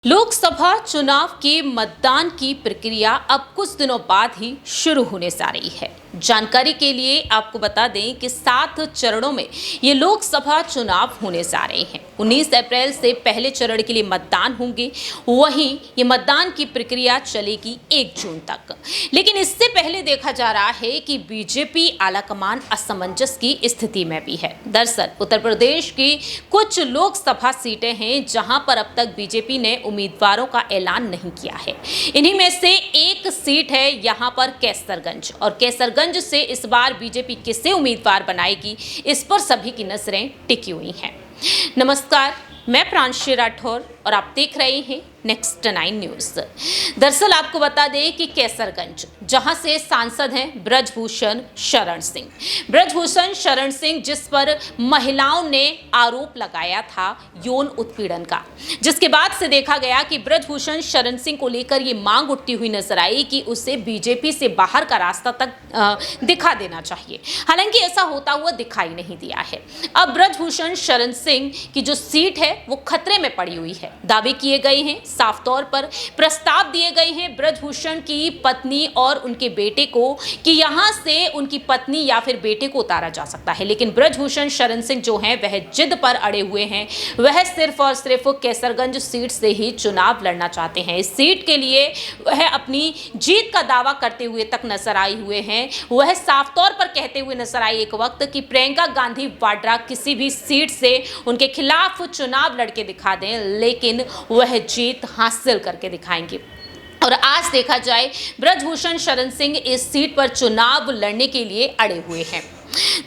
लोकसभा चुनाव के मतदान की प्रक्रिया अब कुछ दिनों बाद ही शुरू होने जा रही है। जानकारी के लिए आपको बता दें कि 7 चरणों में ये लोकसभा चुनाव होने जा रहे हैं। 19 अप्रैल से पहले चरण के लिए मतदान होंगे, वहीं ये मतदान की प्रक्रिया चलेगी 1 जून तक। लेकिन इससे पहले देखा जा रहा है कि बीजेपी आलाकमान असमंजस की स्थिति में भी है। दरअसल उत्तर प्रदेश की कुछ लोकसभा सीटें हैं जहां पर अब तक बीजेपी ने उम्मीदवारों का ऐलान नहीं किया है। इन्हीं में से एक सीट है यहां पर कैसरगंज, और कैसरगंज से इस बार बीजेपी किसे उम्मीदवार बनाएगी, इस पर सभी की नजरें टिकी हुई हैं। नमस्कार, मैं प्रांशी राठौर और आप देख रहे हैं नेक्स्ट 9 न्यूज। दरअसल आपको बता दें कि कैसरगंज, जहां से सांसद हैं ब्रजभूषण शरण सिंह, जिस पर महिलाओं ने आरोप लगाया था यौन उत्पीड़न का, जिसके बाद से देखा गया कि ब्रजभूषण शरण सिंह को लेकर ये मांग उठती हुई नजर आई कि उसे बीजेपी से बाहर का रास्ता तक दिखा देना चाहिए। हालांकि ऐसा होता हुआ दिखाई नहीं दिया है। अब ब्रजभूषण शरण सिंह की जो सीट है वो खतरे में पड़ी हुई है। दावे किए गए हैं, साफ तौर पर प्रस्ताव दिए गए हैं ब्रजभूषण की पत्नी और उनके बेटे को कि यहां से उनकी पत्नी या फिर बेटे को उतारा जा सकता है। लेकिन ब्रजभूषण शरण सिंह जो हैं वह जिद पर अड़े हुए हैं। वह सिर्फ और सिर्फ कैसरगंज सीट से ही चुनाव लड़ना चाहते हैं। इस सीट के लिए वह अपनी जीत का दावा करते हुए तक नजर आए हुए हैं। वह साफ तौर पर कहते हुए नजर आई एक वक्त कि प्रियंका गांधी वाड्रा किसी भी सीट से उनके खिलाफ चुनाव लड़के दिखा दें, लेकिन वह जीत हासिल करके दिखाएंगे। और आज देखा जाए ब्रजभूषण शरण सिंह इस सीट पर चुनाव लड़ने के लिए अड़े हुए हैं।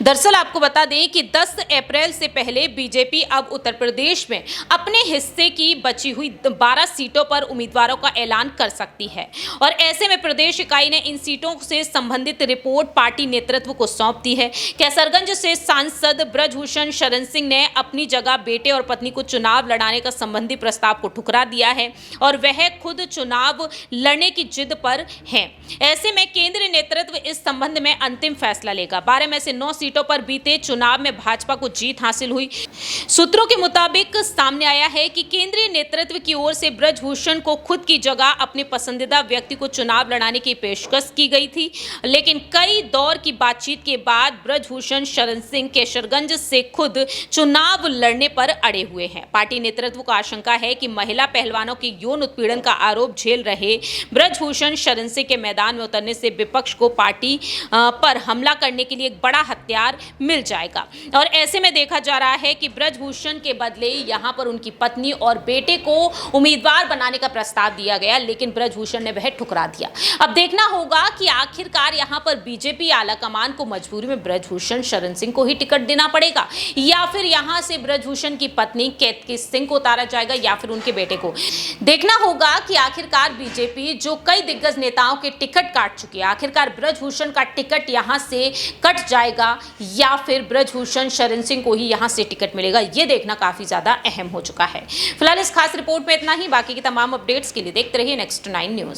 दरअसल आपको बता दें कि 10 अप्रैल से पहले बीजेपी अब उत्तर प्रदेश में अपने हिस्से की बची हुई 12 सीटों पर उम्मीदवारों का ऐलान कर सकती है, और ऐसे में प्रदेश इकाई ने इन सीटों से संबंधित रिपोर्ट पार्टी नेतृत्व को सौंप दी है। कैसरगंज से सांसद ब्रजभूषण शरण सिंह ने अपनी जगह बेटे और पत्नी को चुनाव लड़ाने का संबंधी प्रस्ताव को ठुकरा दिया है और वह खुद चुनाव लड़ने की जिद पर है। ऐसे में केंद्रीय नेतृत्व इस संबंध में अंतिम फैसला लेगा। 12 में से 9 सीटों पर बीते चुनाव में भाजपा को जीत हासिल हुई। सूत्रों के मुताबिक सामने आया है कि केंद्रीय नेतृत्व की ओर से ब्रजभूषण को खुद की जगह अपने पसंदीदा व्यक्ति को चुनाव लड़ाने की पेशकश की गई थी, लेकिन कई दौर की बातचीत के बाद ब्रजभूषण शरण सिंह कैसरगंज से खुद चुनाव लड़ने पर अड़े हुए हैं। पार्टी नेतृत्व को आशंका है कि महिला पहलवानों के यौन उत्पीड़न का आरोप झेल रहे ब्रजभूषण शरण सिंह के मैदान में उतरने से विपक्ष को पार्टी पर हमला करने के लिए एक बड़ा हथियार मिल जाएगा। और ऐसे में देखा जा रहा है कि ब्रजभूषण के बदले यहां पर उनकी पत्नी और बेटे को उम्मीदवार बनाने का प्रस्ताव दिया गया, लेकिन ब्रजभूषण ने वह ठुकरा दिया। अब देखना होगा कि आखिरकार यहां पर बीजेपी आलाकमान को मजबूरी में ब्रजभूषण शरण सिंह को ही टिकट देना पड़ेगा, या फिर यहां से ब्रजभूषण की पत्नी केतकी सिंह को उतारा जाएगा, या फिर उनके बेटे को। देखना होगा कि आखिरकार बीजेपी जो कई दिग्गज नेताओं के टिकट काट चुकी है, आखिरकार ब्रजभूषण का टिकट यहां से कट जाएगा या फिर ब्रजभूषण शरण सिंह को ही यहां से टिकट मिलेगा। यह देखना काफी ज्यादा अहम हो चुका है। फिलहाल इस खास रिपोर्ट में इतना ही। बाकी की तमाम अपडेट्स के लिए देखते रहिए नेक्स्ट 9 न्यूज।